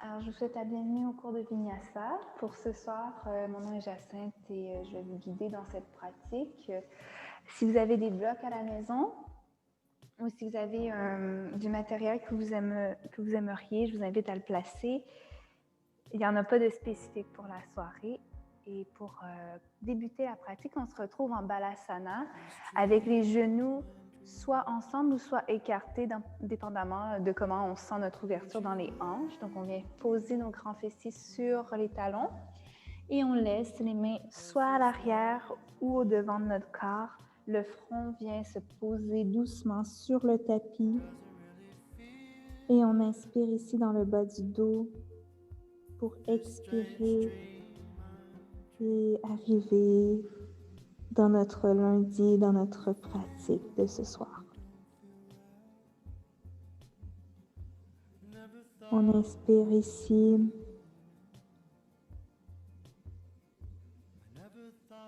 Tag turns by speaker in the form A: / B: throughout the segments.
A: Alors, je vous souhaite la bienvenue au cours de Vinyasa. Pour ce soir, mon nom est Jacinthe et je vais vous guider dans cette pratique. Si vous avez des blocs à la maison ou si vous avez du matériel que vous aimeriez, je vous invite à le placer. Il n'y en a pas de spécifique pour la soirée. Et pour débuter la pratique, on se retrouve en Balasana avec les genoux soit ensemble ou soit écartés, dépendamment de comment on sent notre ouverture dans les hanches. Donc, on vient poser nos grands fessiers sur les talons et on laisse les mains soit à l'arrière ou au devant de notre corps. Le front vient se poser doucement sur le tapis et on inspire ici dans le bas du dos pour expirer et arriver dans notre lundi, dans notre pratique de ce soir. On inspire ici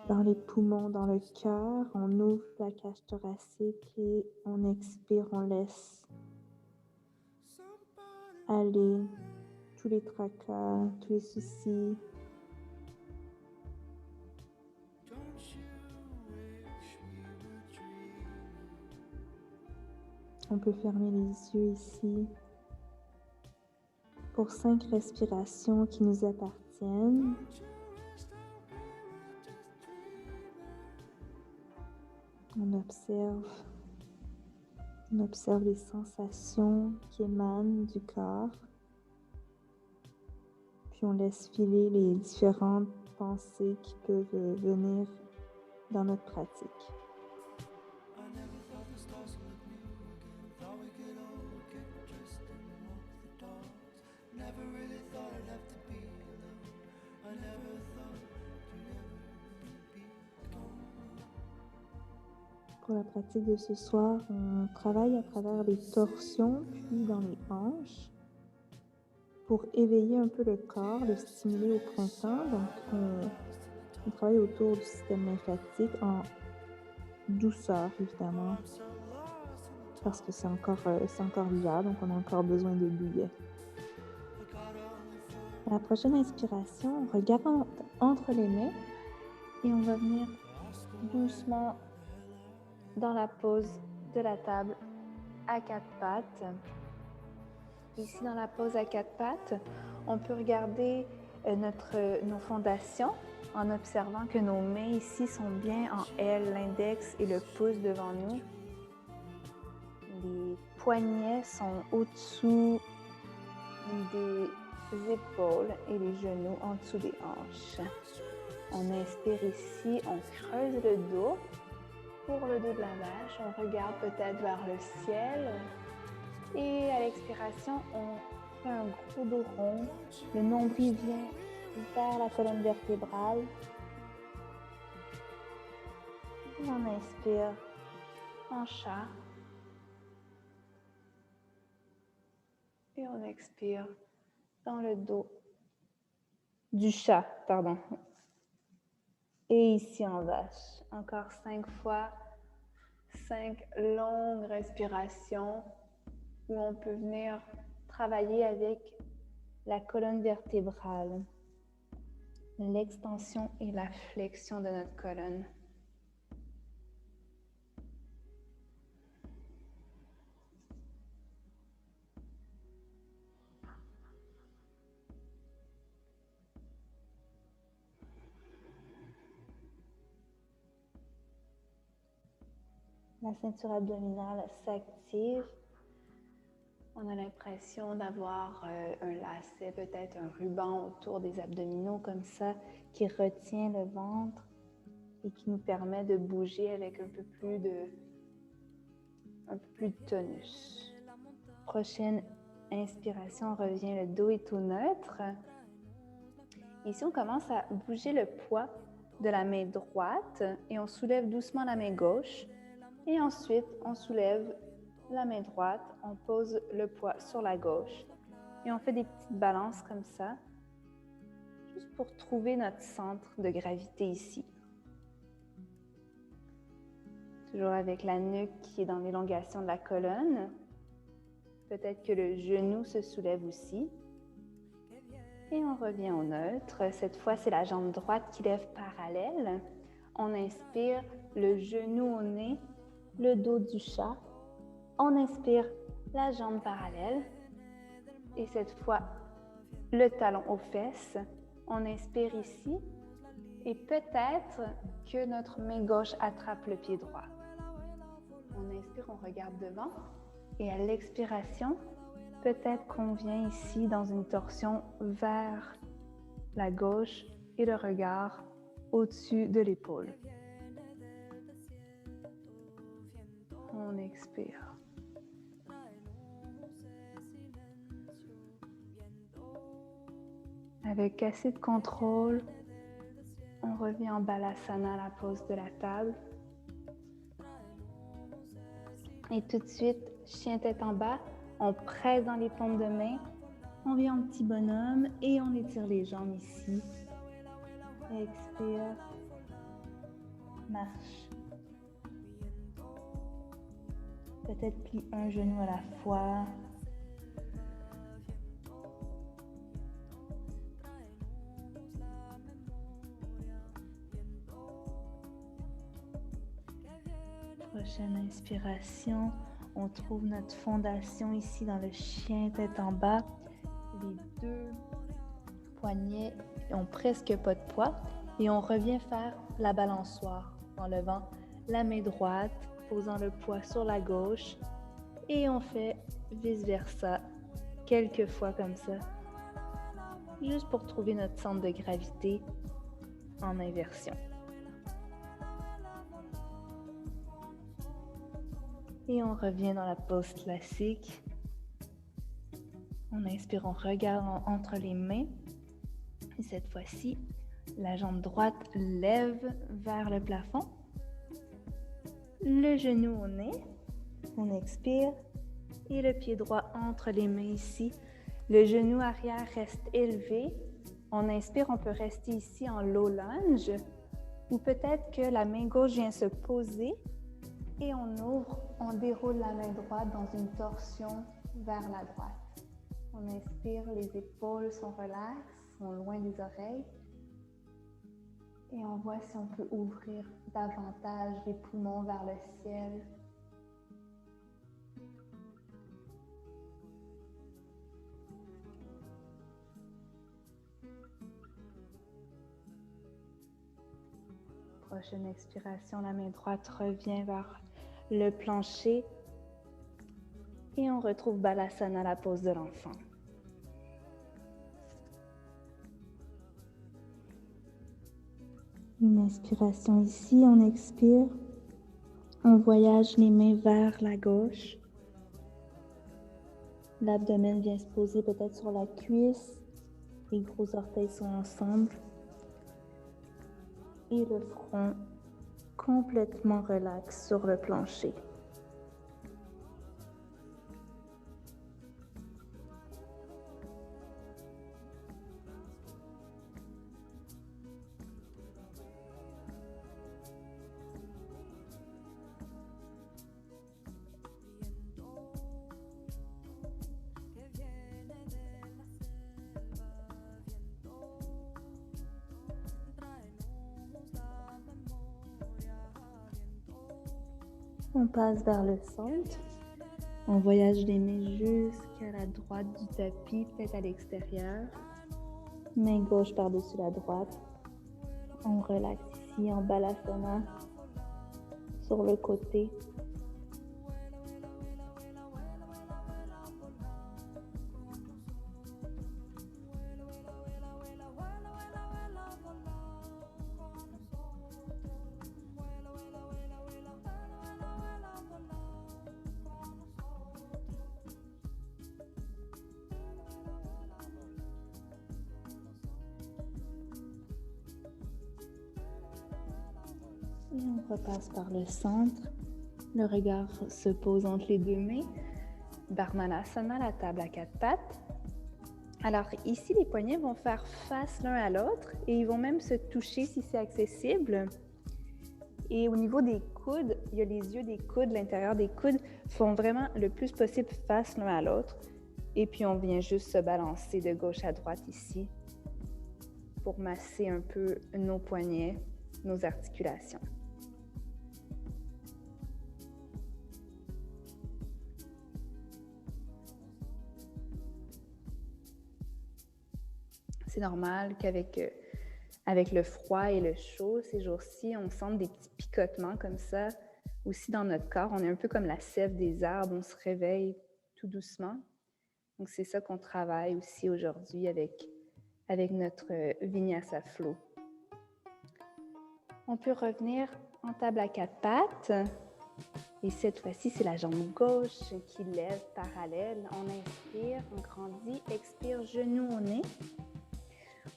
A: dans les poumons, dans le cœur, on ouvre la cage thoracique et on expire, on laisse aller tous les tracas, tous les soucis. On peut fermer les yeux ici pour 5 respirations qui nous appartiennent. On observe les sensations qui émanent du corps. Puis on laisse filer les différentes pensées qui peuvent venir dans notre pratique. Pour la pratique de ce soir, on travaille à travers les torsions puis dans les hanches pour éveiller un peu le corps, le stimuler au printemps. Donc, on travaille autour du système lymphatique en douceur, évidemment, parce que c'est encore l'hiver, donc on a encore besoin de douillet. À la prochaine inspiration, on regarde entre les mains et on va venir doucement dans la pose de la table à 4 pattes. Ici, dans la pose à 4 pattes, on peut regarder nos fondations en observant que nos mains ici sont bien en L, l'index et le pouce devant nous. Les poignets sont au-dessous des épaules et les genoux en dessous des hanches. On inspire ici, on creuse le dos. Pour le dos de la vache, on regarde peut-être vers le ciel. Et à l'expiration, on fait un gros dos rond. Le nombril vient vers la colonne vertébrale. Et on inspire en chat. Et on expire dans le dos du chat, pardon. Et ici en vache. Encore 5 fois, 5 longues respirations où on peut venir travailler avec la colonne vertébrale, l'extension et la flexion de notre colonne. La ceinture abdominale s'active. On a l'impression d'avoir un lacet, peut-être un ruban autour des abdominaux comme ça, qui retient le ventre et qui nous permet de bouger avec un peu plus de tonus. Prochaine inspiration, on revient, le dos est tout neutre. Ici, on commence à bouger le poids de la main droite et on soulève doucement la main gauche. Et ensuite, on soulève la main droite, on pose le poids sur la gauche et on fait des petites balances comme ça, juste pour trouver notre centre de gravité ici. Toujours avec la nuque qui est dans l'élongation de la colonne. Peut-être que le genou se soulève aussi. Et on revient au neutre. Cette fois, c'est la jambe droite qui lève parallèle. On inspire, le genou au nez, le dos du chat. On inspire, la jambe parallèle. Et cette fois, le talon aux fesses. On inspire ici. Et peut-être que notre main gauche attrape le pied droit. On inspire, on regarde devant. Et à l'expiration, peut-être qu'on vient ici dans une torsion vers la gauche et le regard au-dessus de l'épaule. On expire. Avec assez de contrôle, on revient en Balasana, la pose de la table. Et tout de suite, chien tête en bas, on presse dans les paumes de main, on vient en petit bonhomme et on étire les jambes ici. Expire, marche. Peut-être plie un genou à la fois. Prochaine inspiration, on trouve notre fondation ici dans le chien tête en bas. Les deux poignets n'ont presque pas de poids et on revient faire la balançoire en levant la main droite, posant le poids sur la gauche et on fait vice-versa quelques fois comme ça, juste pour trouver notre centre de gravité en inversion. Et on revient dans la pose classique. On inspire, on regarde entre les mains. Et cette fois-ci, la jambe droite lève vers le plafond. Le genou au nez. On expire. Et le pied droit entre les mains ici. Le genou arrière reste élevé. On inspire, on peut rester ici en low lunge. Ou peut-être que la main gauche vient se poser. Et on ouvre, on déroule la main droite dans une torsion vers la droite. On inspire, les épaules sont relaxes, sont loin des oreilles. Et on voit si on peut ouvrir davantage les poumons vers le ciel. Prochaine expiration, la main droite revient vers le plancher et on retrouve Balasana, la pose de l'enfant. Une inspiration ici, on expire, on voyage les mains vers la gauche. L'abdomen vient se poser peut-être sur la cuisse, les gros orteils sont ensemble et le front complètement relax sur le plancher. On passe vers le centre. On voyage les mains jusqu'à la droite du tapis, peut-être à l'extérieur. Main gauche par-dessus la droite. On relaxe ici en Balasana sur le côté. Et on repasse par le centre. Le regard se pose entre les deux mains. Dharmanasana, la table à quatre pattes. Alors ici, les poignets vont faire face l'un à l'autre et ils vont même se toucher si c'est accessible. Et au niveau des coudes, il y a les yeux des coudes, l'intérieur des coudes font vraiment le plus possible face l'un à l'autre. Et puis on vient juste se balancer de gauche à droite ici pour masser un peu nos poignets, nos articulations. C'est normal qu'avec avec le froid et le chaud, ces jours-ci, on sent des petits picotements comme ça. Aussi dans notre corps, on est un peu comme la sève des arbres, on se réveille tout doucement. Donc c'est ça qu'on travaille aussi aujourd'hui avec notre Vinyasa Flow. On peut revenir en table à 4 pattes. Et cette fois-ci, c'est la jambe gauche qui lève parallèle. On inspire, on grandit, expire, genou au nez.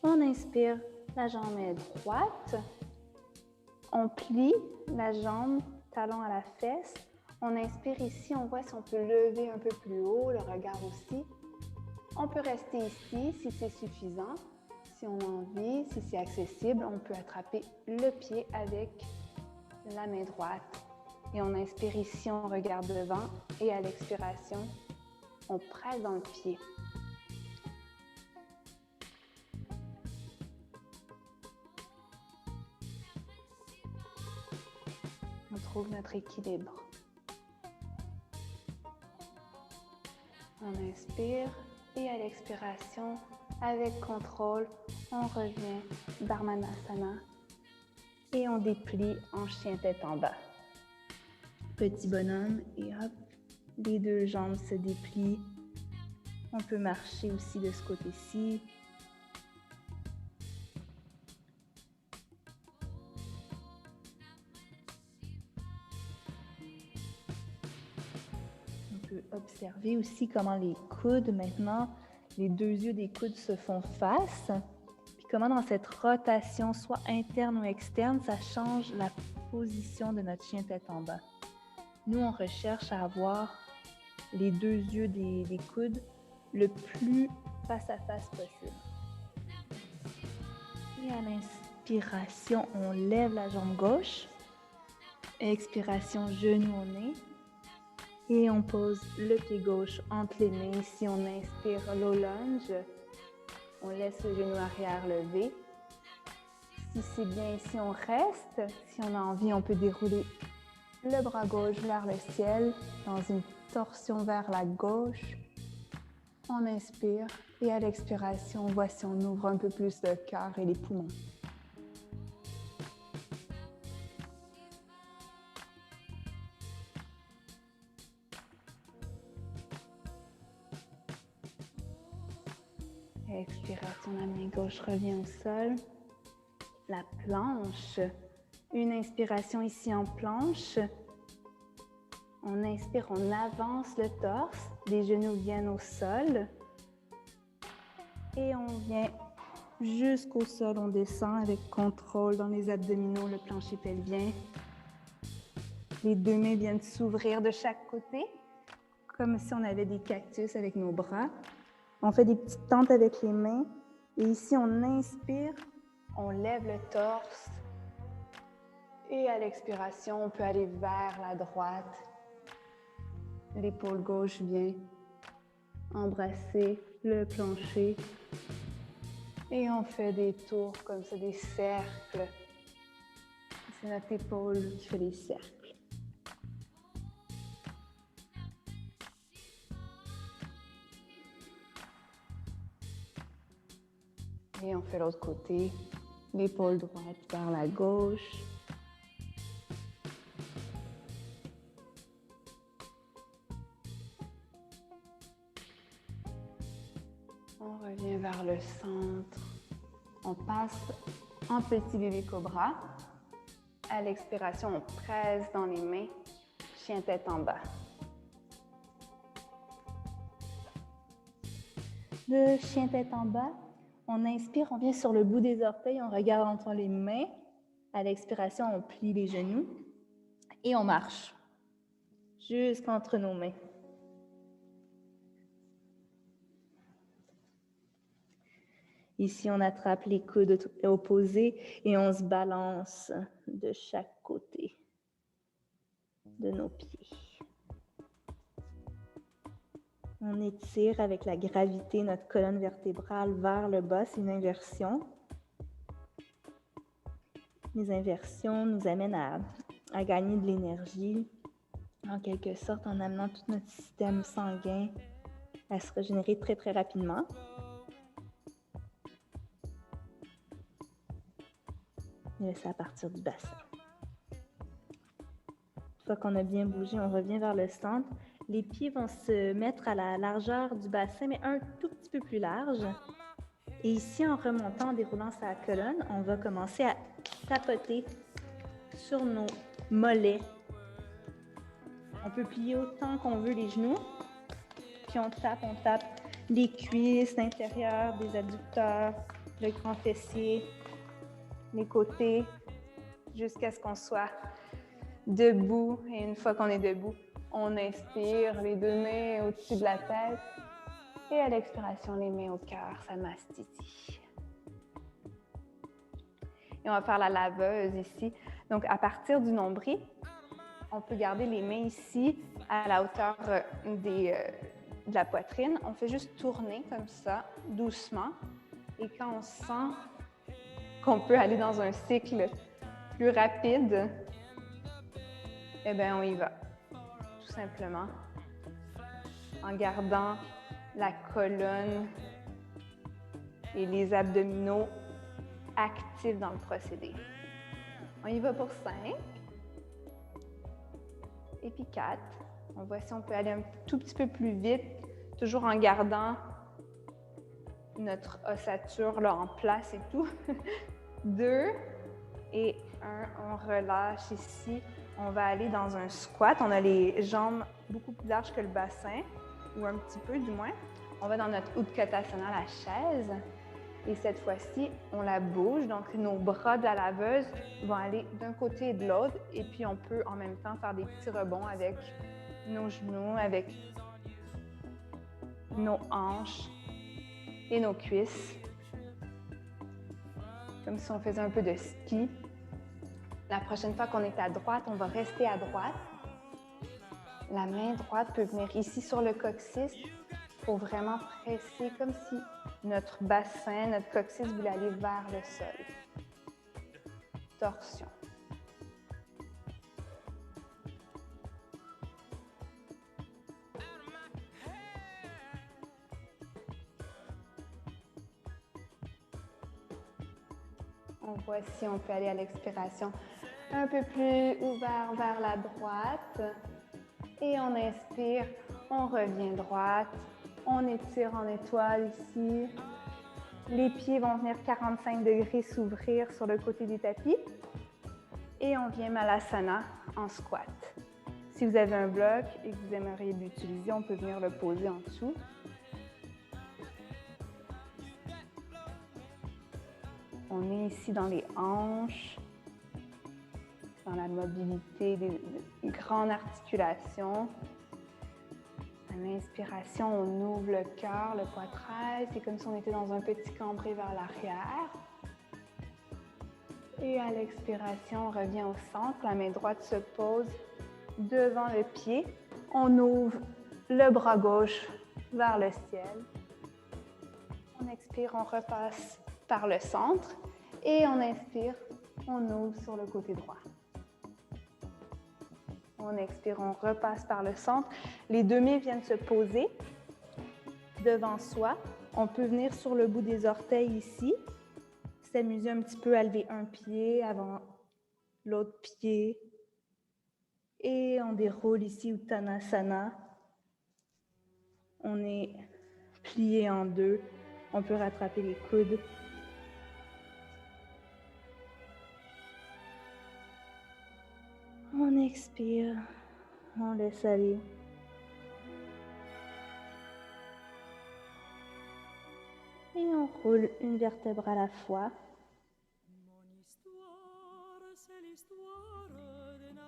A: On inspire, la jambe est droite. On plie la jambe, talon à la fesse. On inspire ici, on voit si on peut lever un peu plus haut, le regard aussi. On peut rester ici si c'est suffisant. Si on a envie, si c'est accessible, on peut attraper le pied avec la main droite. Et on inspire ici, on regarde devant. Et à l'expiration, on presse dans le pied. On trouve notre équilibre. On inspire et à l'expiration, avec contrôle, on revient Dharmanasana et on déplie en chien tête en bas. Petit bonhomme et hop, les deux jambes se déplient. On peut marcher aussi de ce côté-ci. On peut observer aussi comment les coudes maintenant, les deux yeux des coudes se font face. Puis comment dans cette rotation, soit interne ou externe, ça change la position de notre chien tête en bas. Nous, on recherche à avoir les deux yeux des coudes le plus face à face possible. Et à l'inspiration, on lève la jambe gauche. Expiration, genou au nez. Et on pose le pied gauche entre les mains. Ici, on inspire low lunge. On laisse le genou arrière levé. Si c'est bien ici, on reste. Si on a envie, on peut dérouler le bras gauche vers le ciel dans une torsion vers la gauche. On inspire et à l'expiration, voici on ouvre un peu plus le cœur et les poumons. Expiration, la main gauche revient au sol. La planche. Une inspiration ici en planche. On inspire, on avance le torse. Les genoux viennent au sol. Et on vient jusqu'au sol. On descend avec contrôle dans les abdominaux, le plancher pelvien. Les deux mains viennent s'ouvrir de chaque côté, comme si on avait des cactus avec nos bras. On fait des petites tentes avec les mains. Et ici, on inspire, on lève le torse. Et à l'expiration, on peut aller vers la droite. L'épaule gauche vient embrasser le plancher. Et on fait des tours comme ça, des cercles. C'est notre épaule qui fait les cercles. Et on fait l'autre côté, l'épaule droite vers la gauche. On revient vers le centre. On passe en petit bébé cobra. À l'expiration, on presse dans les mains, chien tête en bas. Le chien tête en bas. On inspire, on vient sur le bout des orteils, on regarde entre les mains. À l'expiration, on plie les genoux et on marche jusqu'entre nos mains. Ici, on attrape les coudes opposés et on se balance de chaque côté de nos pieds. On étire avec la gravité notre colonne vertébrale vers le bas, c'est une inversion. Les inversions nous amènent à gagner de l'énergie, en quelque sorte, en amenant tout notre système sanguin à se régénérer très, très rapidement. Et là, c'est à partir du bassin. Une fois qu'on a bien bougé, on revient vers le centre. Les pieds vont se mettre à la largeur du bassin, mais un tout petit peu plus large. Et ici, en remontant, en déroulant sa colonne, on va commencer à tapoter sur nos mollets. On peut plier autant qu'on veut les genoux, puis on tape les cuisses, l'intérieur des adducteurs, le grand fessier, les côtés, jusqu'à ce qu'on soit debout. Et une fois qu'on est debout, on inspire, les deux mains au-dessus de la tête. Et à l'expiration, les mains au cœur, ça mastiti. Et on va faire la laveuse ici. Donc, à partir du nombril, on peut garder les mains ici à la hauteur de la poitrine. On fait juste tourner comme ça, doucement. Et quand on sent qu'on peut aller dans un cycle plus rapide, eh bien, on y va, tout simplement, en gardant la colonne et les abdominaux actifs dans le procédé. On y va pour 5. Et puis 4. On voit si on peut aller un tout petit peu plus vite, toujours en gardant notre ossature là, en place et tout. 2 et 1. On relâche ici. On va aller dans un squat. On a les jambes beaucoup plus larges que le bassin, ou un petit peu du moins. On va dans notre Utkatasana, la chaise. Et cette fois-ci, on la bouge. Donc, nos bras de la laveuse vont aller d'un côté et de l'autre. Et puis, on peut en même temps faire des petits rebonds avec nos genoux, avec nos hanches et nos cuisses. Comme si on faisait un peu de ski. La prochaine fois qu'on est à droite, on va rester à droite. La main droite peut venir ici sur le coccyx pour vraiment presser comme si notre bassin, notre coccyx voulait aller vers le sol. Torsion. On voit si on peut aller à l'expiration un peu plus ouvert vers la droite. Et on inspire, on revient droite. On étire en étoile ici. Les pieds vont venir 45 degrés s'ouvrir sur le côté du tapis. Et on vient Malasana en squat. Si vous avez un bloc et que vous aimeriez l'utiliser, on peut venir le poser en dessous. On est ici dans les hanches, dans la mobilité des grandes articulations. À l'inspiration, on ouvre le cœur, le poitrail. C'est comme si on était dans un petit cambré vers l'arrière. Et à l'expiration, on revient au centre. La main droite se pose devant le pied. On ouvre le bras gauche vers le ciel. On expire, on repasse par le centre. Et on inspire, on ouvre sur le côté droit. On expire, on repasse par le centre. Les deux mains viennent se poser devant soi. On peut venir sur le bout des orteils ici. S'amuser un petit peu à lever un pied avant l'autre pied. Et on déroule ici Uttanasana. On est plié en deux. On peut rattraper les coudes. On expire, on laisse aller. Et on roule une vertèbre à la fois.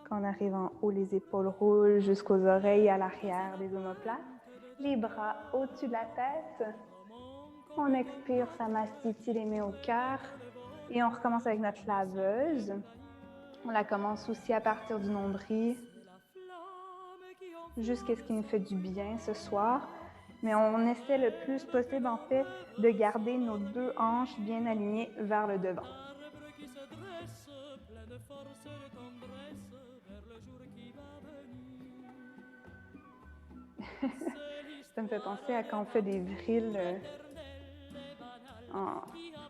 A: Quand on arrive en haut, les épaules roulent jusqu'aux oreilles à l'arrière des omoplates. Les bras au-dessus de la tête. On expire, ça mastiti les mains au cœur. Et on recommence avec notre laveuse. On la commence aussi à partir du nombril, jusqu'à ce qui nous fait du bien ce soir. Mais on essaie le plus possible, en fait, de garder nos deux hanches bien alignées vers le devant. Ça me fait penser à quand on fait des vrilles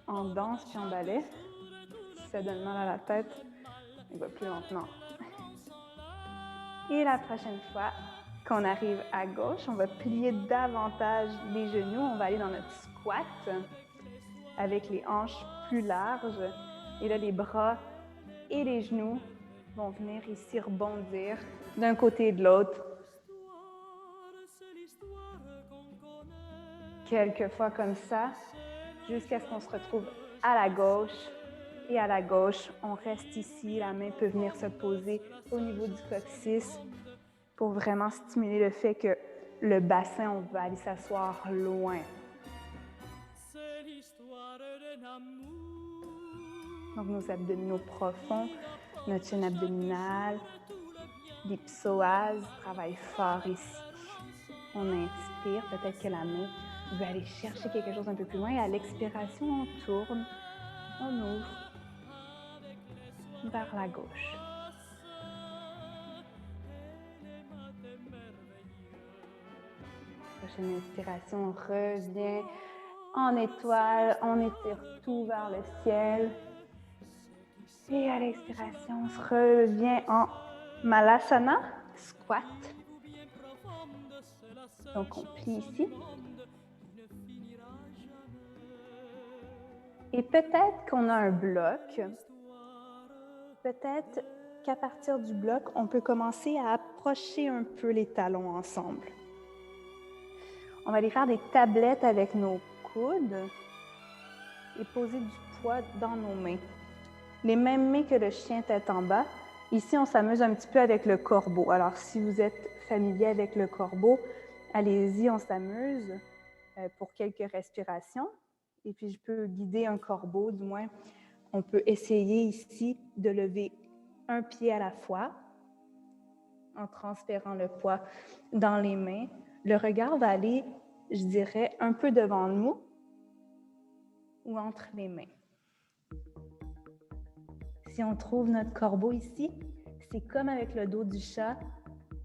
A: en danse puis en ballet. Si ça donne mal à la tête, on va plus lentement. Et la prochaine fois qu'on arrive à gauche, on va plier davantage les genoux. On va aller dans notre squat avec les hanches plus larges. Et là, les bras et les genoux vont venir ici rebondir d'un côté et de l'autre. Quelques fois comme ça, jusqu'à ce qu'on se retrouve à la gauche. Et à la gauche, on reste ici. La main peut venir se poser au niveau du coccyx pour vraiment stimuler le fait que le bassin, on va aller s'asseoir loin. Donc, nos abdominaux profonds, notre chaîne abdominale, les psoas travaillent fort ici. On inspire, peut-être que la main veut aller chercher quelque chose un peu plus loin. Et à l'expiration, on tourne, on ouvre vers la gauche. Prochaine inspiration, on revient en étoile, on étire tout vers le ciel. Et à l'expiration, on se revient en Malasana, squat. Donc, on plie ici. Et peut-être qu'on a un bloc. Peut-être qu'à partir du bloc, on peut commencer à approcher un peu les talons ensemble. On va aller faire des tablettes avec nos coudes et poser du poids dans nos mains. Les mêmes mains que le chien tête en bas. Ici, on s'amuse un petit peu avec le corbeau. Alors, si vous êtes familier avec le corbeau, allez-y, on s'amuse pour quelques respirations. Et puis, je peux guider un corbeau, du moins, on peut essayer ici de lever un pied à la fois en transférant le poids dans les mains. Le regard va aller, je dirais, un peu devant nous ou entre les mains. Si on trouve notre corbeau ici, c'est comme avec le dos du chat.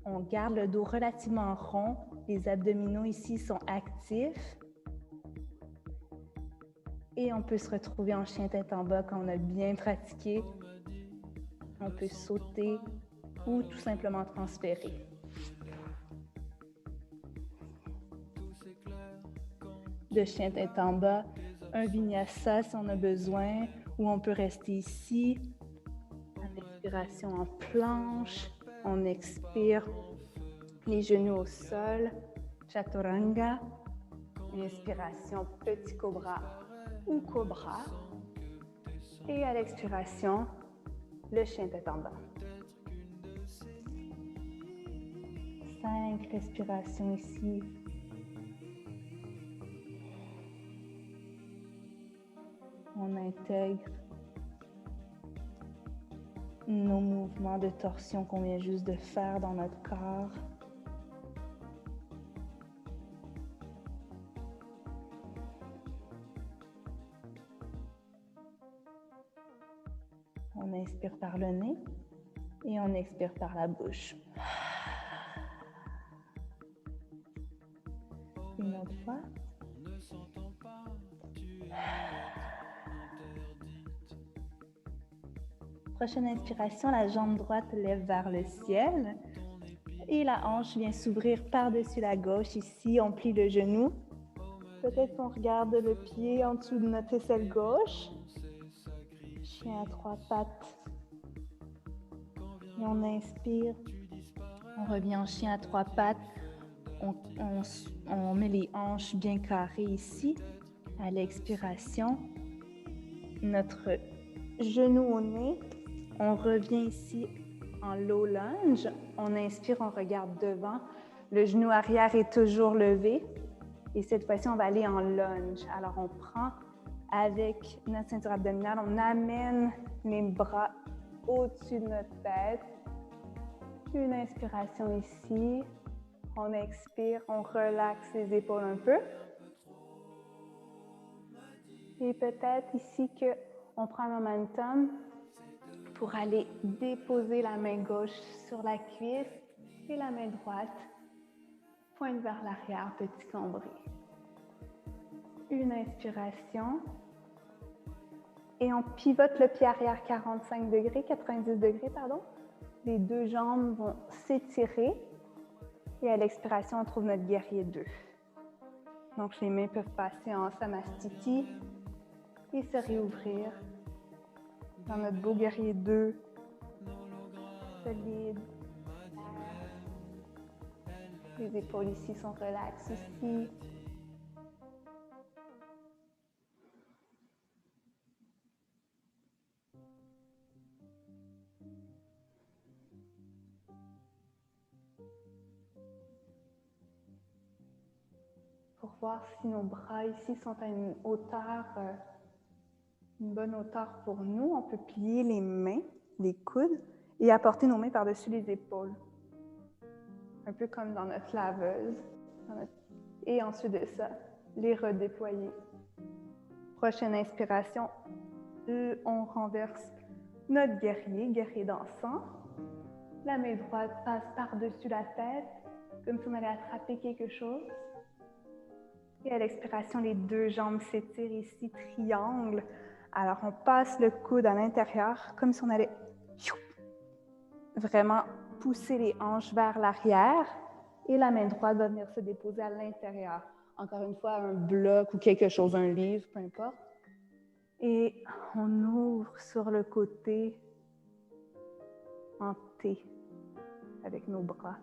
A: On garde le dos relativement rond. Les abdominaux ici sont actifs. Et on peut se retrouver en chien tête en bas quand on a bien pratiqué. On peut sauter ou tout simplement transférer. De chien tête en bas, un vinyasa si on a besoin, ou on peut rester ici. Inspiration en planche, on expire les genoux au sol, chaturanga, inspiration petit cobra ou cobra, et à l'expiration, le chien tête en bas. 5 respirations ici. On intègre nos mouvements de torsion qu'on vient juste de faire dans notre corps. On inspire par le nez et on expire par la bouche. Une autre fois. Prochaine inspiration, la jambe droite lève vers le ciel et la hanche vient s'ouvrir par-dessus la gauche. Ici, on plie le genou. Peut-être qu'on regarde le pied en dessous de notre aisselle gauche. Chien à 3 pattes. Et on inspire. On revient en chien à 3 pattes. On met les hanches bien carrées ici. À l'expiration, notre genou au nez. On revient ici en low lunge. On inspire, on regarde devant. Le genou arrière est toujours levé. Et cette fois-ci, on va aller en lunge. Alors, on prend avec notre ceinture abdominale, on amène les bras au-dessus de notre tête. Une inspiration ici. On expire, on relaxe les épaules un peu. Et peut-être ici qu'on prend un momentum pour aller déposer la main gauche sur la cuisse et la main droite Pointe vers l'arrière, petit cambré. Une inspiration. Et on pivote le pied arrière 45 degrés, 90 degrés, pardon. Les deux jambes vont s'étirer. Et à l'expiration, on trouve notre guerrier 2. Donc, les mains peuvent passer en Samastiti et se réouvrir dans notre beau guerrier 2. Solide. Les épaules ici sont relaxes aussi. Pour voir si nos bras ici sont à une hauteur, une bonne hauteur pour nous, on peut plier les mains, les coudes, et apporter nos mains par-dessus les épaules. Un peu comme dans notre laveuse. Et ensuite de ça, les redéployer. Prochaine inspiration, on renverse notre guerrier dansant. La main droite passe par-dessus la tête, comme si on allait attraper quelque chose. Et à l'expiration, les deux jambes s'étirent ici, triangle. Alors, on passe le coude à l'intérieur, comme si on allait vraiment pousser les hanches vers l'arrière. Et la main droite va venir se déposer à l'intérieur. Encore une fois, un bloc ou quelque chose, un livre, peu importe. Et on ouvre sur le côté en T avec nos bras.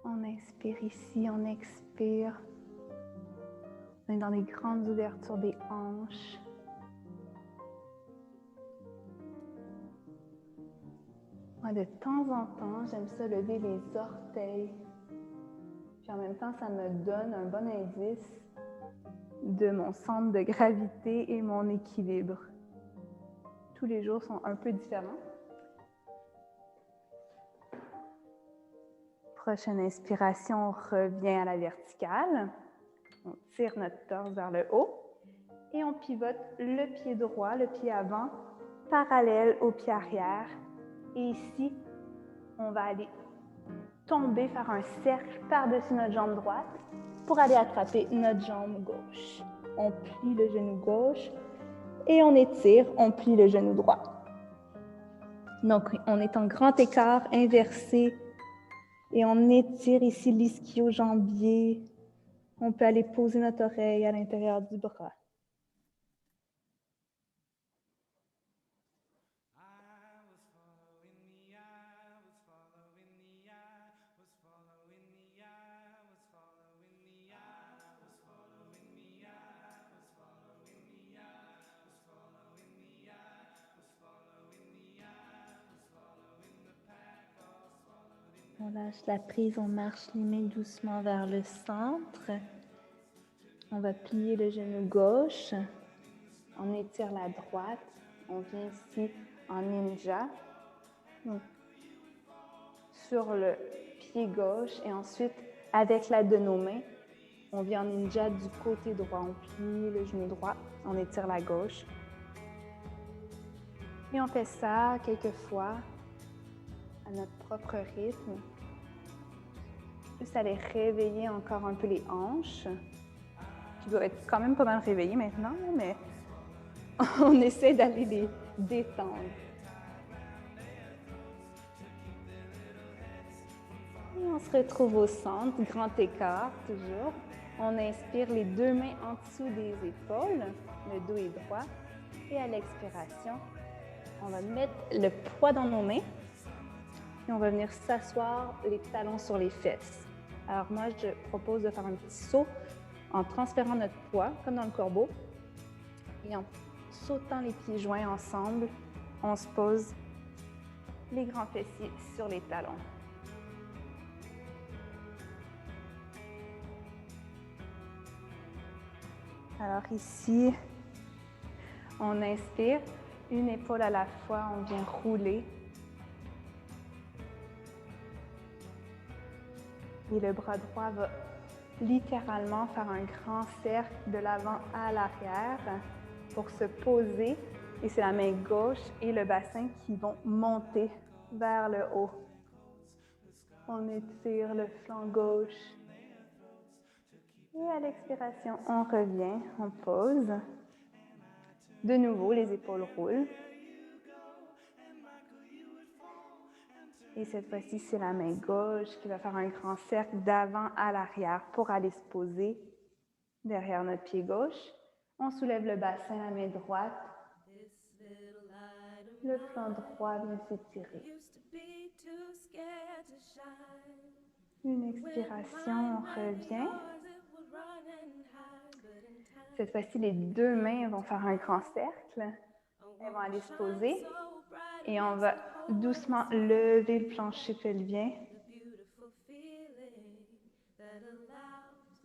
A: On inspire ici, on expire. On est dans les grandes ouvertures des hanches. Moi, de temps en temps, j'aime ça lever les orteils. Puis en même temps, ça me donne un bon indice de mon centre de gravité et mon équilibre. Tous les jours sont un peu différents. Prochaine inspiration, on revient à la verticale. On tire notre torse vers le haut et on pivote le pied droit, le pied avant, parallèle au pied arrière. Et ici, on va aller tomber, faire un cercle par-dessus notre jambe droite pour aller attraper notre jambe gauche. On plie le genou gauche et on étire, on plie le genou droit. Donc, on est en grand écart inversé et on étire ici l'ischio-jambier. On peut aller poser notre oreille à l'intérieur du bras. On lâche la prise, on marche les mains doucement vers le centre. On va plier le genou gauche. On étire la droite. On vient ici en ninja. Donc, sur le pied gauche et ensuite, avec l'aide de nos mains, on vient en ninja du côté droit. On plie le genou droit, on étire la gauche. Et on fait ça quelques fois à notre propre rythme. Juste aller réveiller encore un peu les hanches, qui doivent être quand même pas mal réveillées maintenant, mais on essaie d'aller les détendre. Et on se retrouve au centre, grand écart toujours. On inspire les deux mains en dessous des épaules, le dos est droit. Et à l'expiration, on va mettre le poids dans nos mains et on va venir s'asseoir les talons sur les fesses. Alors moi, je propose de faire un petit saut en transférant notre poids, comme dans le corbeau. Et en sautant les pieds joints ensemble, on se pose les grands fessiers sur les talons. Alors ici, on inspire, une épaule à la fois, on vient rouler. Et le bras droit va littéralement faire un grand cercle de l'avant à l'arrière pour se poser Et c'est la main gauche et le bassin qui vont monter vers le haut. On étire le flanc gauche. Et à l'expiration, on revient, on pose. De nouveau, les épaules roulent. Et cette fois-ci, c'est la main gauche qui va faire un grand cercle d'avant à l'arrière pour aller se poser derrière notre pied gauche. On soulève le bassin, la main droite. Le flanc droit vient s'étirer. Une expiration, on revient. Cette fois-ci, les deux mains vont faire un grand cercle. Elles vont aller se poser. Et on va doucement lever le plancher pelvien.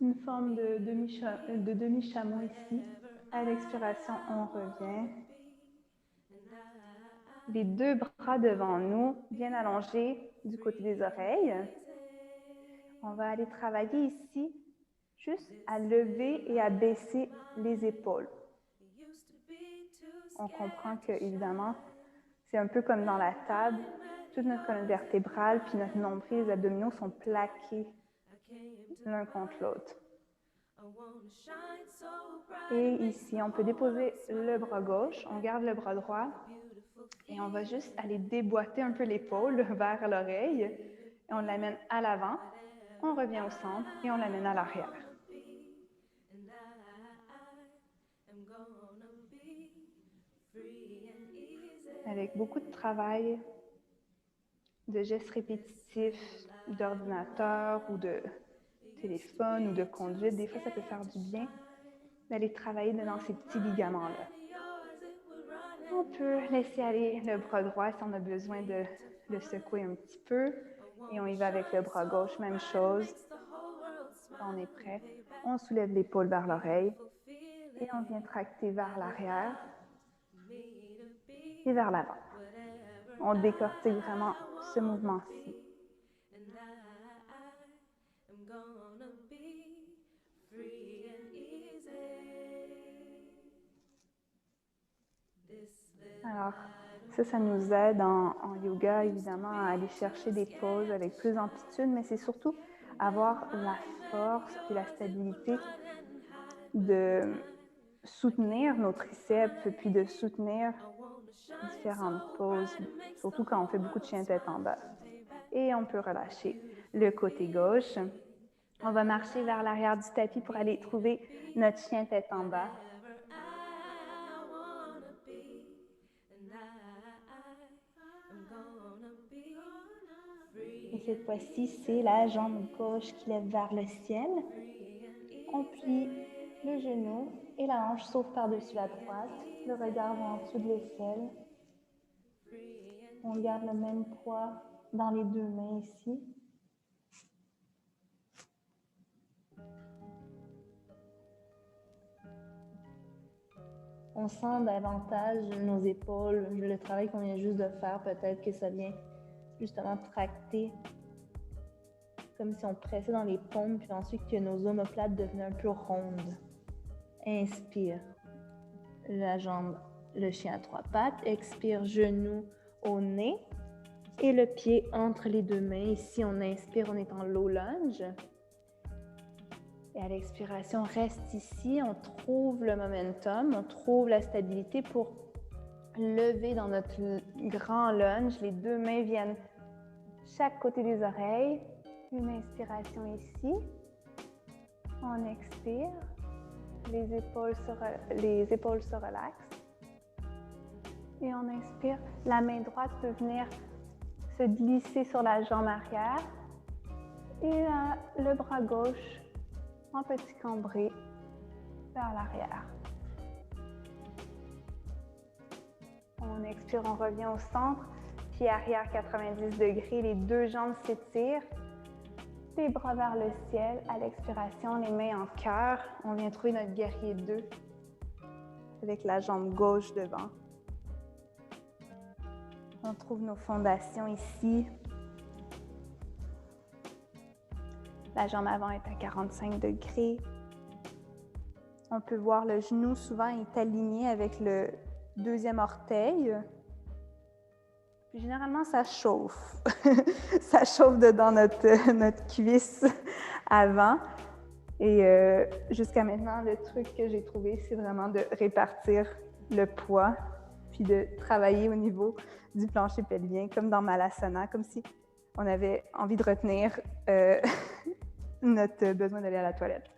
A: Une forme de demi-chameau ici. À l'expiration, on revient. Les deux bras devant nous, bien allongés du côté des oreilles. On va aller travailler ici, juste à lever et à baisser les épaules. On comprend que, évidemment, c'est un peu comme dans la table. Toute notre colonne vertébrale puis notre nombril, les abdominaux sont plaqués l'un contre l'autre. Et ici, on peut déposer le bras gauche, on garde le bras droit et on va juste aller déboîter un peu l'épaule vers l'oreille et on l'amène à l'avant, on revient au centre et on l'amène à l'arrière. Avec beaucoup de travail, de gestes répétitifs, d'ordinateur ou de téléphone ou de conduite, des fois ça peut faire du bien d'aller travailler dans ces petits ligaments-là. On peut laisser aller le bras droit si on a besoin de le secouer un petit peu. Et on y va avec le bras gauche, même chose. Quand on est prêt, on soulève l'épaule vers l'oreille et on vient tracter vers l'arrière et vers l'avant. On décortique vraiment ce mouvement-ci. Alors, ça nous aide en yoga, évidemment, à aller chercher des poses avec plus d'amplitude, mais c'est surtout avoir la force et la stabilité de soutenir nos triceps, puis de soutenir différentes poses, surtout quand on fait beaucoup de chien tête en bas. Et on peut relâcher le côté gauche. On va marcher vers l'arrière du tapis pour aller trouver notre chien tête en bas. Et cette fois-ci, c'est la jambe gauche qui lève vers le ciel. On plie le genou et la hanche saute par-dessus la droite. Le regard va en dessous de l'aisselle. On garde le même poids dans les deux mains ici. On sent davantage nos épaules, le travail qu'on vient juste de faire, peut-être que ça vient justement tracter, comme si on pressait dans les paumes, puis ensuite que nos omoplates devenaient un peu rondes. Inspire, la jambe, le chien à trois pattes. Expire, genou au nez et le pied entre les deux mains. Ici, on inspire, on est en low lunge. Et à l'expiration, reste ici, on trouve le momentum, on trouve la stabilité pour lever dans notre grand lunge. Les deux mains viennent chaque côté des oreilles. Une inspiration ici. On expire. Les épaules se relaxent. Et on inspire. La main droite peut venir se glisser sur la jambe arrière. Et le bras gauche en petit cambré vers l'arrière. On expire, on revient au centre. Pied arrière 90 degrés, les deux jambes s'étirent. Les bras vers le ciel. À l'expiration, les mains en cœur. On vient trouver notre guerrier 2 avec la jambe gauche devant. On trouve nos fondations ici. La jambe avant est à 45 degrés. On peut voir le genou souvent est aligné avec le deuxième orteil. Puis généralement, ça chauffe. Ça chauffe dedans notre cuisse avant. Et jusqu'à maintenant, le truc que j'ai trouvé, c'est vraiment de répartir le poids, puis de travailler au niveau du plancher pelvien, comme dans Malasana, comme si on avait envie de retenir notre besoin d'aller à la toilette.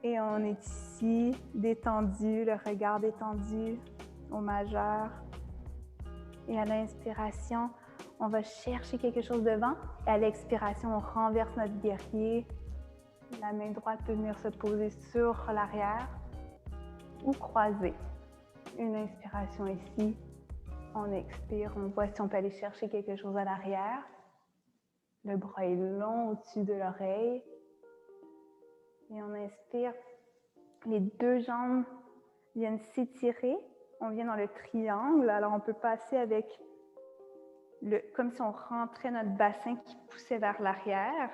A: Et on est ici, détendu, le regard détendu au majeur. Et à l'inspiration, on va chercher quelque chose devant. Et à l'expiration, on renverse notre guerrier. La main droite peut venir se poser sur l'arrière ou croiser. Une inspiration ici. On expire, on voit si on peut aller chercher quelque chose à l'arrière. Le bras est long au-dessus de l'oreille. Et on inspire. Les deux jambes viennent s'étirer. On vient dans le triangle. Alors, on peut passer avec comme si on rentrait notre bassin qui poussait vers l'arrière.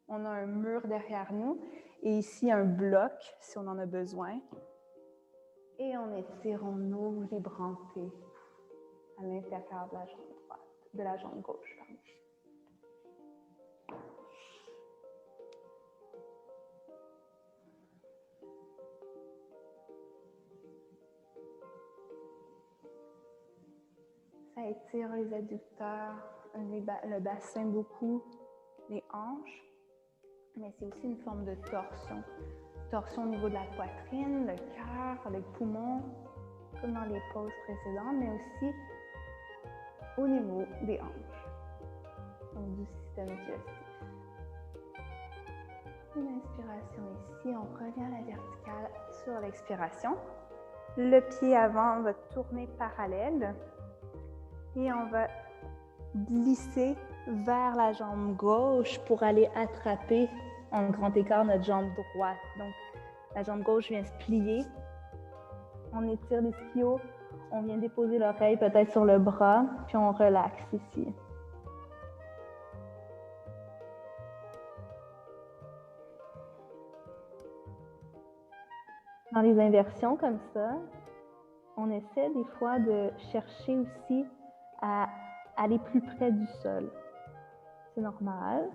A: On a un mur derrière nous. Et ici, un bloc, si on en a besoin. Et on étire, on ouvre les bras hantés à l'intérieur de la jambe droite, de la jambe gauche. Pardon. Ça étire les adducteurs, le bassin beaucoup, les hanches, mais c'est aussi une forme de torsion. Torsion au niveau de la poitrine, le cœur, les poumons, comme dans les poses précédentes, mais aussi au niveau des hanches, donc du système digestif. Une inspiration ici, on revient à la verticale sur l'expiration. Le pied avant va tourner parallèle. Et on va glisser vers la jambe gauche pour aller attraper en grand écart notre jambe droite. Donc, la jambe gauche vient se plier. On étire l'ischio. On vient déposer l'oreille peut-être sur le bras, puis on relaxe ici. Dans les inversions comme ça, on essaie des fois de chercher aussi à aller plus près du sol. C'est normal.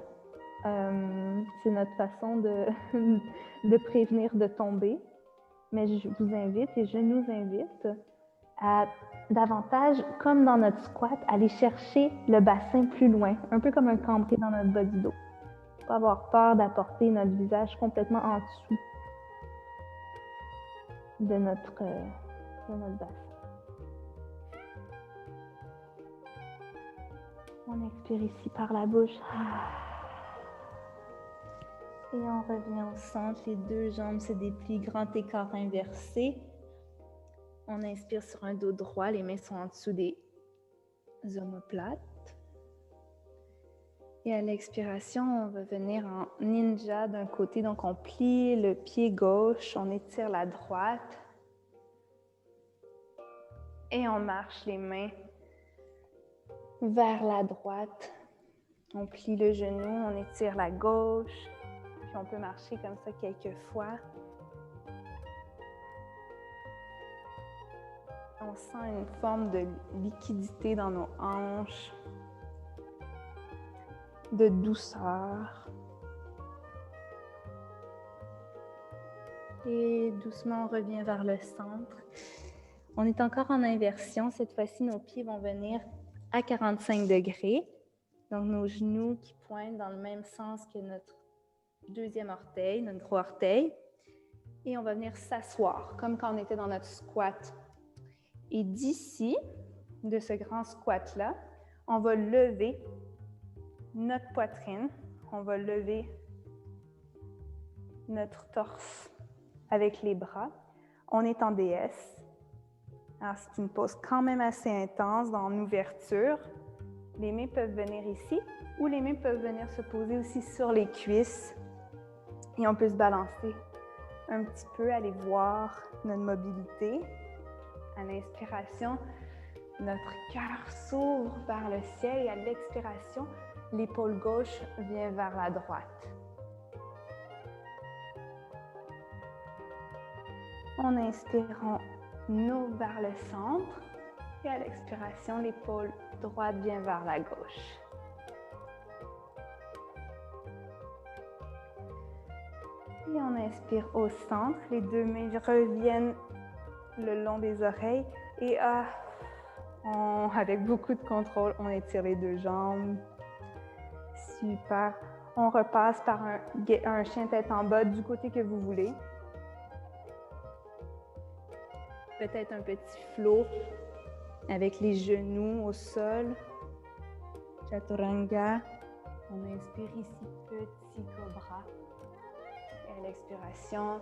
A: C'est notre façon de prévenir de tomber. Mais je vous invite et je nous invite à davantage, comme dans notre squat, aller chercher le bassin plus loin, un peu comme un cambré dans notre bas du dos. Pas avoir peur d'apporter notre visage complètement en dessous de notre bassin. On expire ici par la bouche. Et on revient au centre. Les deux jambes se déplient, grand écart inversé. On inspire sur un dos droit. Les mains sont en dessous des omoplates. Et à l'expiration, on va venir en ninja d'un côté. Donc, on plie le pied gauche, on étire la droite. Et on marche les mains vers la droite. On plie le genou, on étire la gauche. Puis on peut marcher comme ça quelques fois. On sent une forme de liquidité dans nos hanches, de douceur. Et doucement, on revient vers le centre. On est encore en inversion. Cette fois-ci, nos pieds vont venir à 45 degrés. Donc, nos genoux qui pointent dans le même sens que notre deuxième orteil, notre gros orteil. Et on va venir s'asseoir, comme quand on était dans notre squat. Et d'ici, de ce grand squat-là, on va lever notre poitrine. On va lever notre torse avec les bras. On est en déesse. Alors, c'est une pose quand même assez intense dans l'ouverture. Les mains peuvent venir ici ou les mains peuvent venir se poser aussi sur les cuisses. Et on peut se balancer un petit peu, aller voir notre mobilité. À l'inspiration, notre cœur s'ouvre vers le ciel et à l'expiration, l'épaule gauche vient vers la droite. On inspire, on nous vers le centre. Et à l'expiration, l'épaule droite vient vers la gauche. Et on inspire au centre. Les deux mains reviennent le long des oreilles. Et avec beaucoup de contrôle, on étire les deux jambes. Super. On repasse par un chien tête en bas du côté que vous voulez. Peut-être un petit flow avec les genoux au sol. Chaturanga. On inspire ici, petit cobra. Et à l'expiration,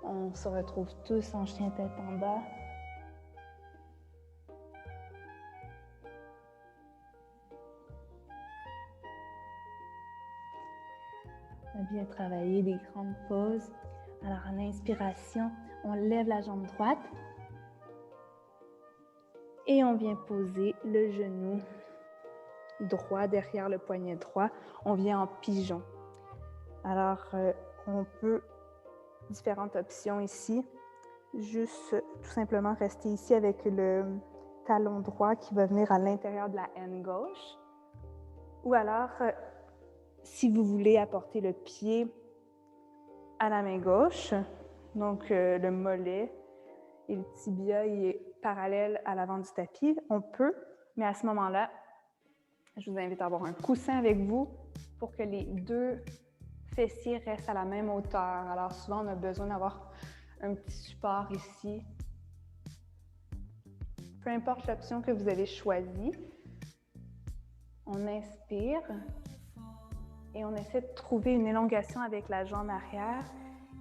A: on se retrouve tous en chien tête en bas. On a bien travaillé des grandes pauses. Alors, en inspiration, on lève la jambe droite et on vient poser le genou droit derrière le poignet droit. On vient en pigeon. Alors, on peut, différentes options ici. Juste tout simplement rester ici avec le talon droit qui va venir à l'intérieur de la aine gauche. Ou alors, si vous voulez apporter le pied à la main gauche, donc le mollet et le tibia il est parallèle à l'avant du tapis, on peut, mais à ce moment-là, je vous invite à avoir un coussin avec vous pour que les deux fessiers restent à la même hauteur. Alors souvent, on a besoin d'avoir un petit support ici. Peu importe l'option que vous avez choisie, on inspire et on essaie de trouver une élongation avec la jambe arrière.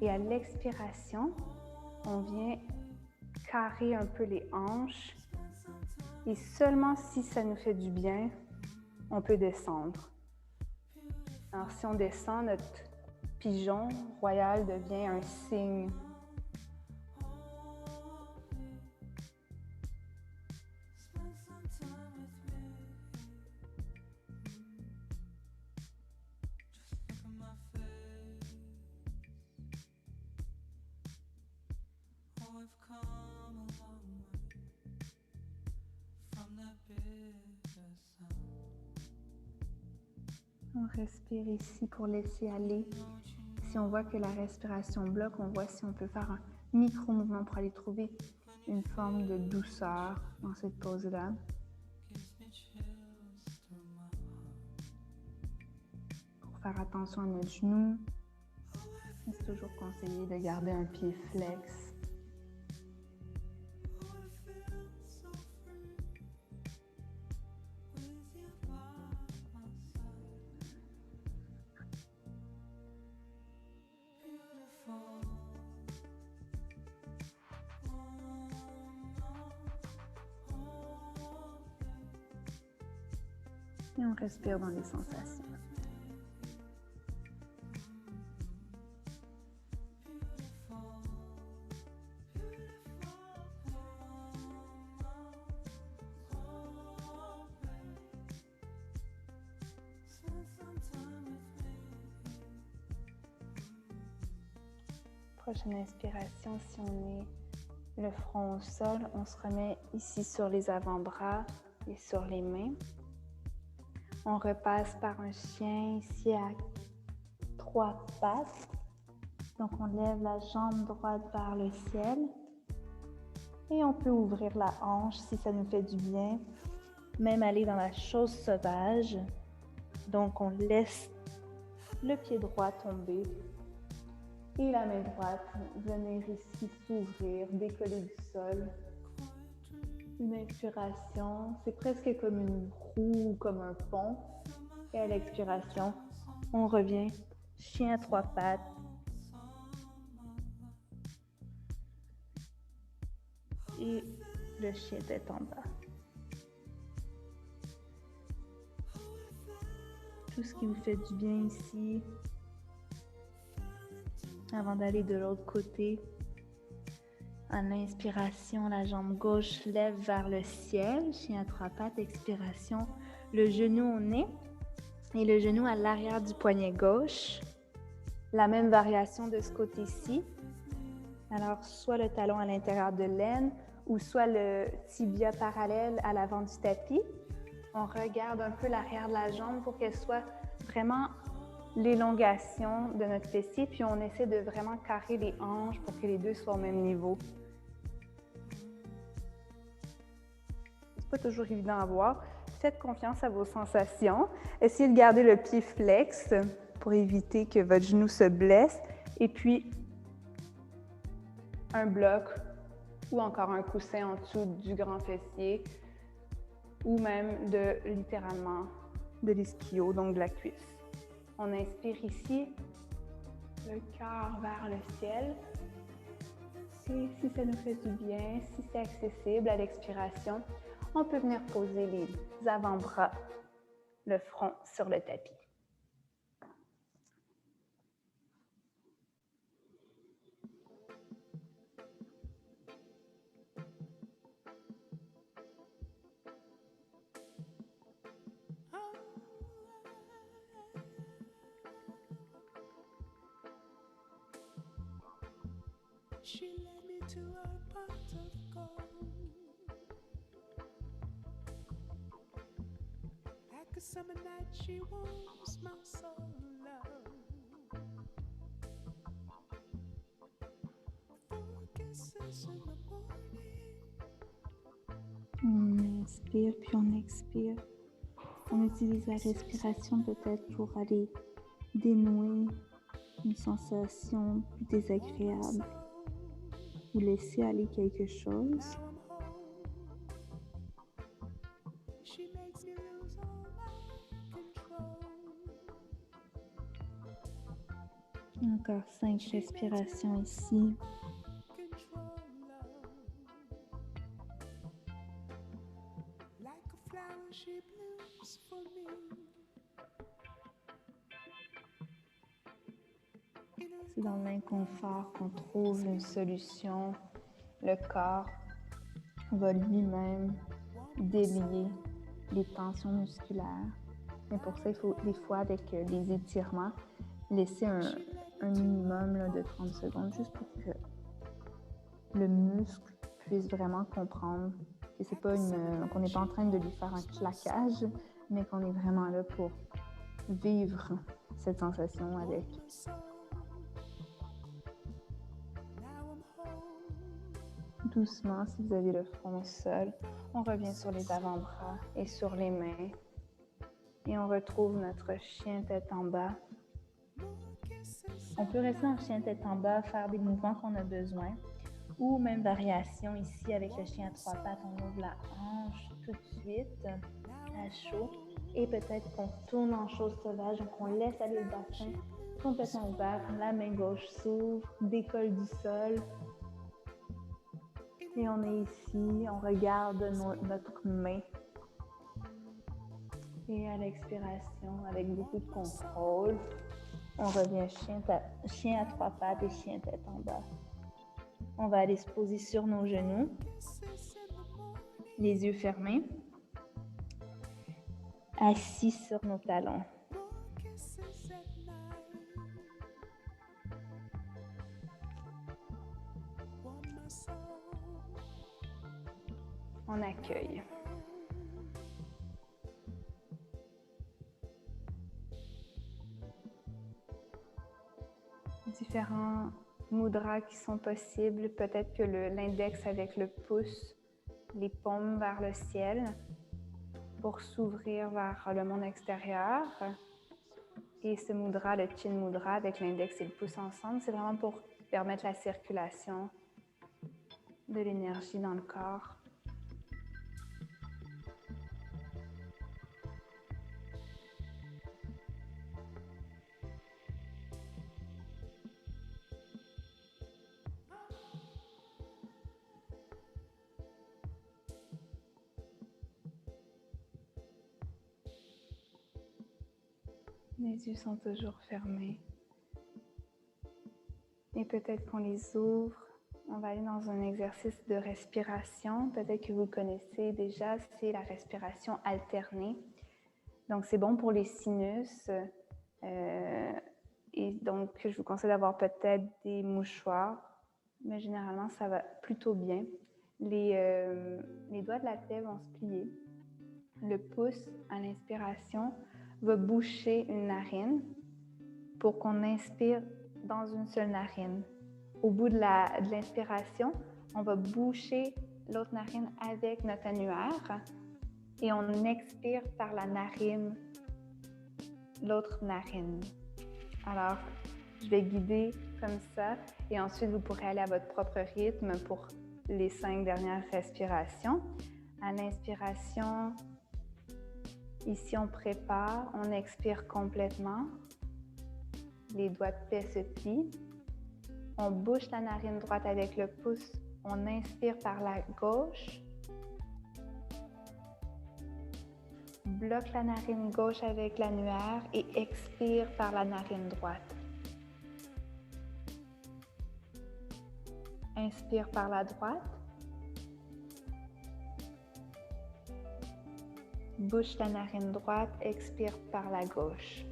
A: Et à l'expiration, on vient carrer un peu les hanches. Et seulement si ça nous fait du bien, on peut descendre. Alors si on descend, notre pigeon royal devient un cygne. On respire ici pour laisser aller. Si on voit que la respiration bloque, on voit si on peut faire un micro-mouvement pour aller trouver une forme de douceur dans cette pause-là. Pour faire attention à notre genou, c'est toujours conseillé de garder un pied flex. Et on respire dans les sensations. Prochaine inspiration, si on est le front au sol, on se remet ici sur les avant-bras et sur les mains. On repasse par un chien ici à 3 pattes. Donc on lève la jambe droite vers le ciel. Et on peut ouvrir la hanche si ça nous fait du bien. Même aller dans la chose sauvage. Donc on laisse le pied droit tomber. Et la main droite venir ici s'ouvrir, décoller du sol. Une inspiration, c'est presque comme une roue ou comme un pont. Et à l'expiration, on revient chien à 3 pattes. Et le chien tête en bas. Tout ce qui vous fait du bien ici. Avant d'aller de l'autre côté. À l'inspiration, la jambe gauche lève vers le ciel, chien à 3 pattes, expiration, le genou au nez et le genou à l'arrière du poignet gauche. La même variation de ce côté-ci. Alors, soit le talon à l'intérieur de l'aine ou soit le tibia parallèle à l'avant du tapis. On regarde un peu l'arrière de la jambe pour qu'elle soit vraiment l'élongation de notre fessier, puis on essaie de vraiment carrer les hanches pour que les deux soient au même niveau. C'est pas toujours évident à voir. Faites confiance à vos sensations. Essayez de garder le pied flex pour éviter que votre genou se blesse. Et puis, un bloc ou encore un coussin en dessous du grand fessier ou même littéralement de l'ischio, donc de la cuisse. On inspire ici, le cœur vers le ciel. Et si ça nous fait du bien, si c'est accessible à l'expiration, on peut venir poser les avant-bras, le front sur le tapis.
B: She led me to a pot of gold, like a summer night. She warms my soul, love. 4 kisses in the morning.
A: On inspire puis on expire. On utilise la respiration peut-être pour aller dénouer une sensation plus désagréable ou laisser aller quelque chose. Encore 5 respirations ici. C'est dans l'inconfort qu'on trouve une solution. Le corps va lui-même délier les tensions musculaires. Mais pour ça, il faut des fois, avec les étirements, laisser un minimum là, de 30 secondes juste pour que le muscle puisse vraiment comprendre que c'est pas qu'on n'est pas en train de lui faire un claquage, mais qu'on est vraiment là pour vivre cette sensation avec. Doucement, si vous avez le front au sol, on revient sur les avant-bras et sur les mains. Et on retrouve notre chien tête en bas. On peut rester en chien tête en bas, faire des mouvements qu'on a besoin. Ou même variation ici avec le chien à 3 pattes, on ouvre la hanche tout de suite à chaud. Et peut-être qu'on tourne en chose sauvage, donc on laisse aller le bassin complètement ouvert. La main gauche s'ouvre, décolle du sol. Et on est ici, on regarde notre main. Et à l'expiration, avec beaucoup de contrôle, on revient chien à 3 pattes et chien tête en bas. On va aller se poser sur nos genoux, les yeux fermés, assis sur nos talons. On accueille. Différents mudras qui sont possibles. Peut-être que l'index avec le pouce, les paumes vers le ciel pour s'ouvrir vers le monde extérieur. Et ce mudra, le Chin Mudra avec l'index et le pouce ensemble, c'est vraiment pour permettre la circulation de l'énergie dans le corps. Les yeux sont toujours fermés. Et peut-être qu'on les ouvre. On va aller dans un exercice de respiration. Peut-être que vous connaissez déjà, c'est la respiration alternée. Donc, c'est bon pour les sinus. Et donc, je vous conseille d'avoir peut-être des mouchoirs. Mais généralement, ça va plutôt bien. Les doigts de la tête vont se plier. Le pouce, à l'inspiration, va boucher une narine pour qu'on inspire dans une seule narine. Au bout de l'inspiration, on va boucher l'autre narine avec notre annulaire et on expire par la narine, l'autre narine. Alors, je vais guider comme ça et ensuite vous pourrez aller à votre propre rythme pour les 5 dernières respirations. À l'inspiration, ici on prépare, on expire complètement. Les doigts de pied se plient. On bouche la narine droite avec le pouce. On inspire par la gauche. Bloque la narine gauche avec l'annulaire et expire par la narine droite. Inspire par la droite. Bouche la narine droite, expire par la gauche.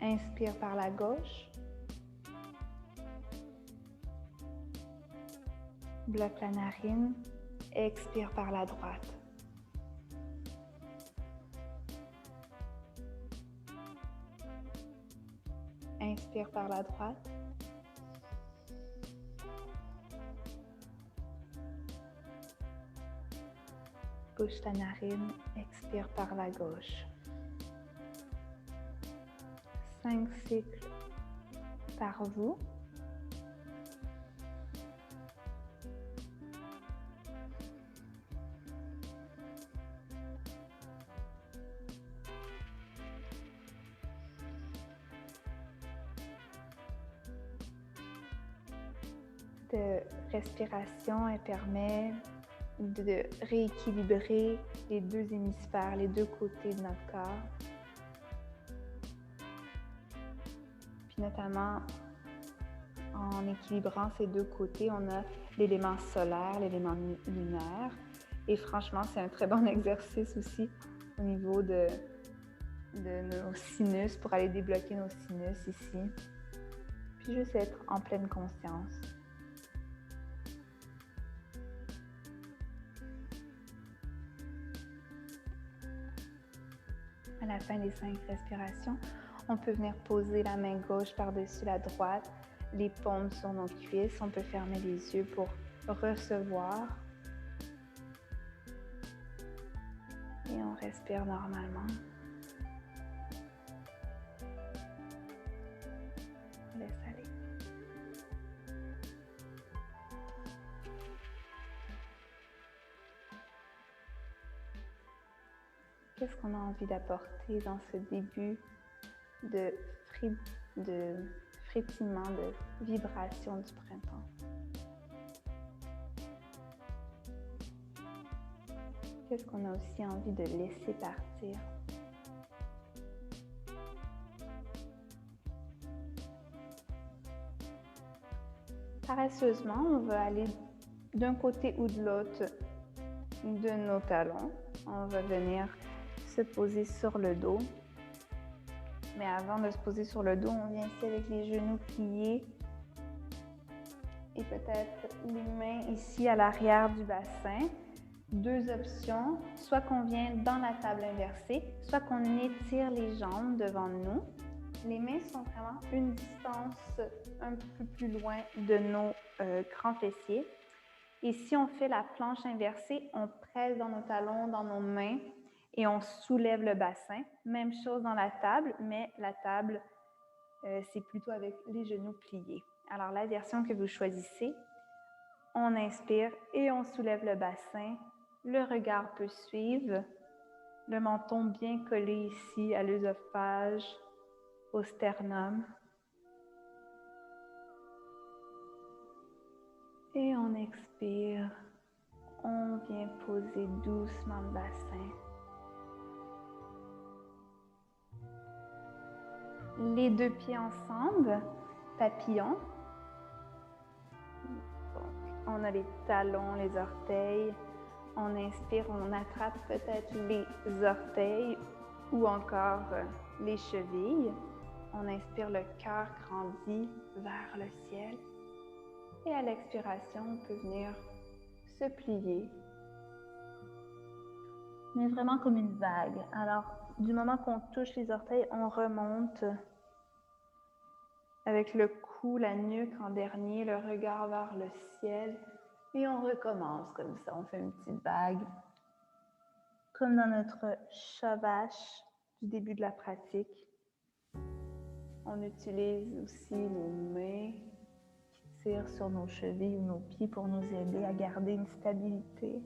A: Inspire par la gauche. Bloque la narine, expire par la droite. Inspire par la droite. Bouche la narine, expire par la gauche. 5 cycles par vous. De respiration, elle permet de rééquilibrer les 2 hémisphères, les 2 côtés de notre corps. Puis notamment, en équilibrant ces 2 côtés, on a l'élément solaire, l'élément lunaire. Et franchement, c'est un très bon exercice aussi au niveau de nos sinus, pour aller débloquer nos sinus ici. Puis juste être en pleine conscience. À la fin des 5 respirations, on peut venir poser la main gauche par-dessus la droite, les paumes sur nos cuisses. On peut fermer les yeux pour recevoir. Et on respire normalement. On laisse aller. Qu'est-ce qu'on a envie d'apporter dans ce début de frétillement, de vibration du printemps? Qu'est-ce qu'on a aussi envie de laisser partir? Paresseusement, on va aller d'un côté ou de l'autre de nos talons. On va venir se poser sur le dos. Mais avant de se poser sur le dos, on vient ici avec les genoux pliés et peut-être les mains ici à l'arrière du bassin. 2 options, soit qu'on vient dans la table inversée, soit qu'on étire les jambes devant nous. Les mains sont vraiment une distance un peu plus loin de nos grands fessiers. Et si on fait la planche inversée, on presse dans nos talons, dans nos mains et on soulève le bassin. Même chose dans la table, mais la table, c'est plutôt avec les genoux pliés. Alors la version que vous choisissez, on inspire et on soulève le bassin. Le regard peut suivre, le menton bien collé ici à l'œsophage, au sternum. Et on expire, on vient poser doucement le bassin. Les 2 pieds ensemble, papillon. Donc, on a les talons, les orteils. On inspire, on attrape peut-être les orteils ou encore les chevilles. on inspire, le cœur grandit vers le ciel. Et à l'expiration, on peut venir se plier. Mais vraiment comme une vague. Alors, du moment qu'on touche les orteils, on remonte avec le cou, la nuque en dernier, le regard vers le ciel. Et on recommence comme ça, on fait une petite vague. Comme dans notre Shavash du début de la pratique. On utilise aussi nos mains qui tirent sur nos chevilles ou nos pieds pour nous aider à garder une stabilité.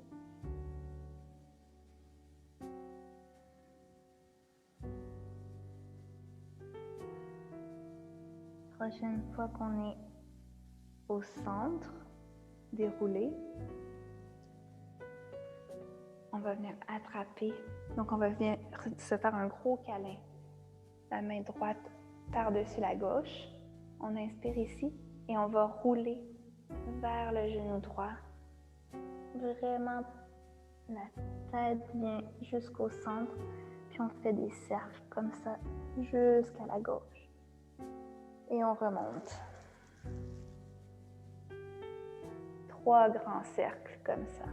A: Prochaine fois qu'on est au centre, déroulé, on va venir attraper. Donc, on va venir se faire un gros câlin. La main droite par-dessus la gauche. On inspire ici et on va rouler vers le genou droit. Vraiment, la tête vient jusqu'au centre, puis on fait des cercles comme ça jusqu'à la gauche. Et on remonte. 3 grands cercles comme ça.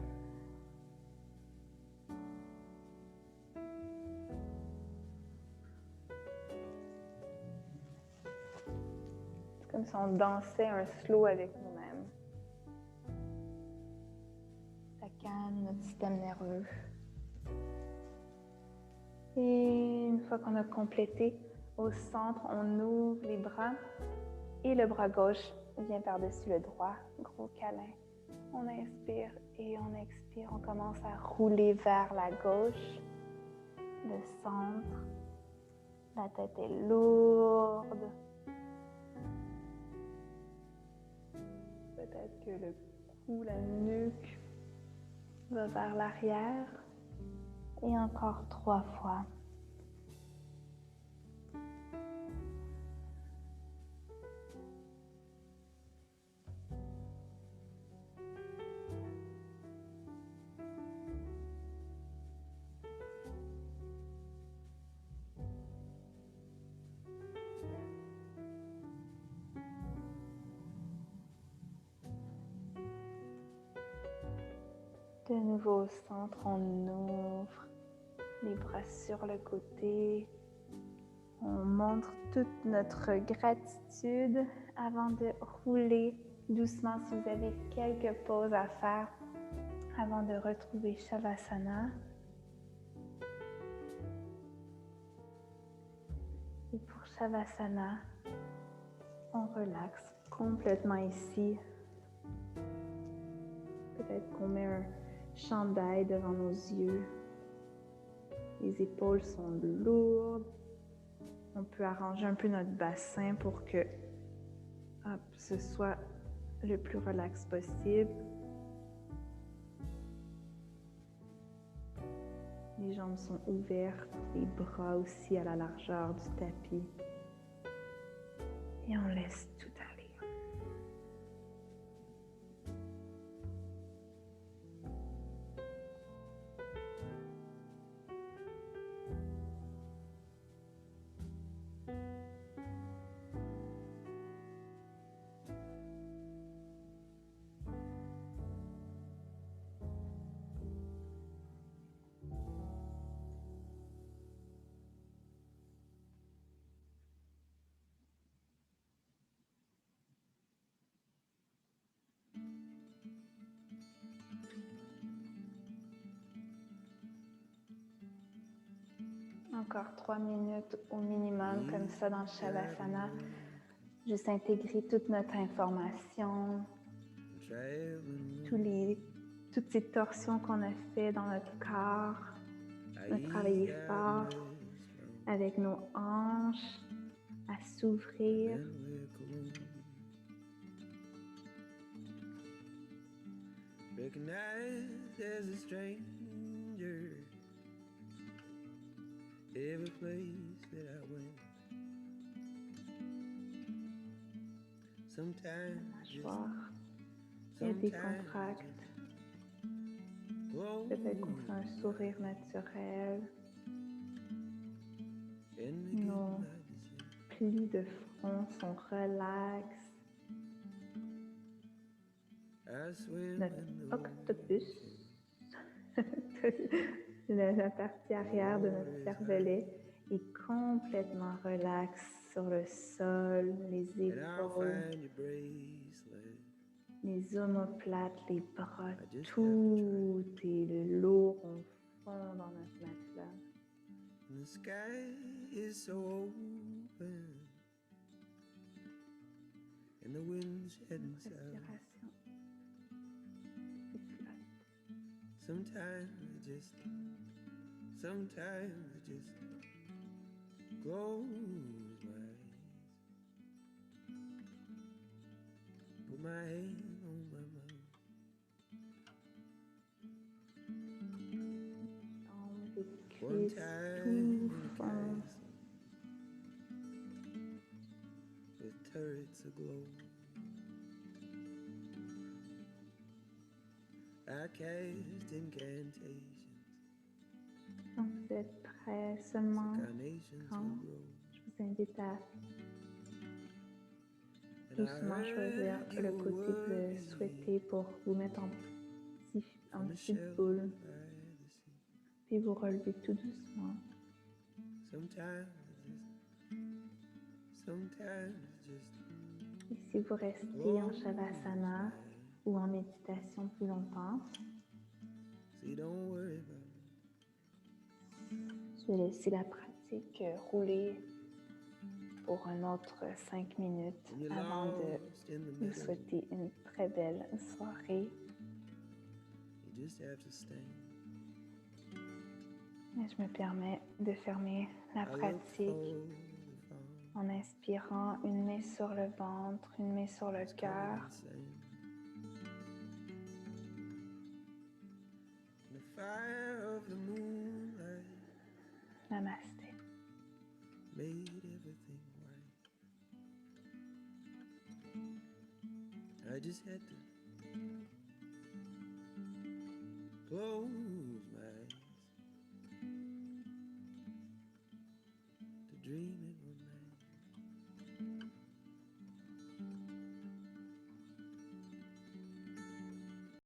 A: C'est comme si on dansait un slow avec nous-mêmes. Ça calme notre système nerveux. Et une fois qu'on a complété, au centre, on ouvre les bras et le bras gauche vient par-dessus le droit. Gros câlin. On inspire et on expire. On commence à rouler vers la gauche, le centre. La tête est lourde. Peut-être que le cou, la nuque va vers l'arrière. Et encore 3 fois. De nouveau au centre, on ouvre les bras sur le côté. On montre toute notre gratitude avant de rouler doucement si vous avez quelques pauses à faire avant de retrouver Shavasana. Et pour Shavasana, on relaxe complètement ici. Peut-être qu'on met un chandail devant nos yeux. Les épaules sont lourdes. On peut arranger un peu notre bassin pour que ce soit le plus relax possible. Les jambes sont ouvertes, les bras aussi à la largeur du tapis. Et on laisse tout aller. Encore 3 minutes au minimum, comme ça, dans le Shavasana. Juste intégrer toute notre information, toutes ces torsions qu'on a fait dans notre corps, de travailler fort avec nos hanches, à s'ouvrir.
B: Recognized as a stranger, every place that I went. Sometimes
A: Mâchoire et décontracte. Peut-être qu'on fait un sourire naturel. Nos plis de front sont relax. Notre octopus, la partie arrière de notre cervelet, est complètement relax sur le sol, les épaules, les omoplates, les bras, tout est lourd au fond dans notre matelas.
B: The sky is so open, and the wind's heading south.
A: Respiration. Et flotte.
B: Sometimes I just close my eyes, put my hand on my mouth.
A: Jambes et
B: One
A: cuisses,
B: time
A: tout
B: in a
A: fond.
B: castle with turrets aglow, I cast incantations,
A: Quand vous êtes prêt, seulement
B: carnations
A: quand
B: will grow.
A: je vous invite à
B: And I
A: doucement choisir
B: heard
A: le
B: you
A: côté que vous
B: worry
A: souhaitez pour vous mettre en
B: from the
A: petite
B: shelter
A: boule,
B: by the sea.
A: puis vous relevez tout doucement.
B: Sometimes just
A: Et si vous restez en Shavasana ou en méditation plus longtemps,
B: see, don't worry about it.
A: je vais laisser la pratique rouler pour un autre 5 minutes
B: When you're
A: avant de
B: lost in the
A: vous
B: middle,
A: souhaiter une très belle soirée.
B: you just have to stand.
A: Et je me permets de fermer la
B: I look
A: pratique
B: for the farm,
A: en inspirant une main sur le ventre, une main sur le
B: it's coming
A: cœur.
B: in sand. And the fire of the moonlight
A: Namasté.
B: made everything right. I just had to close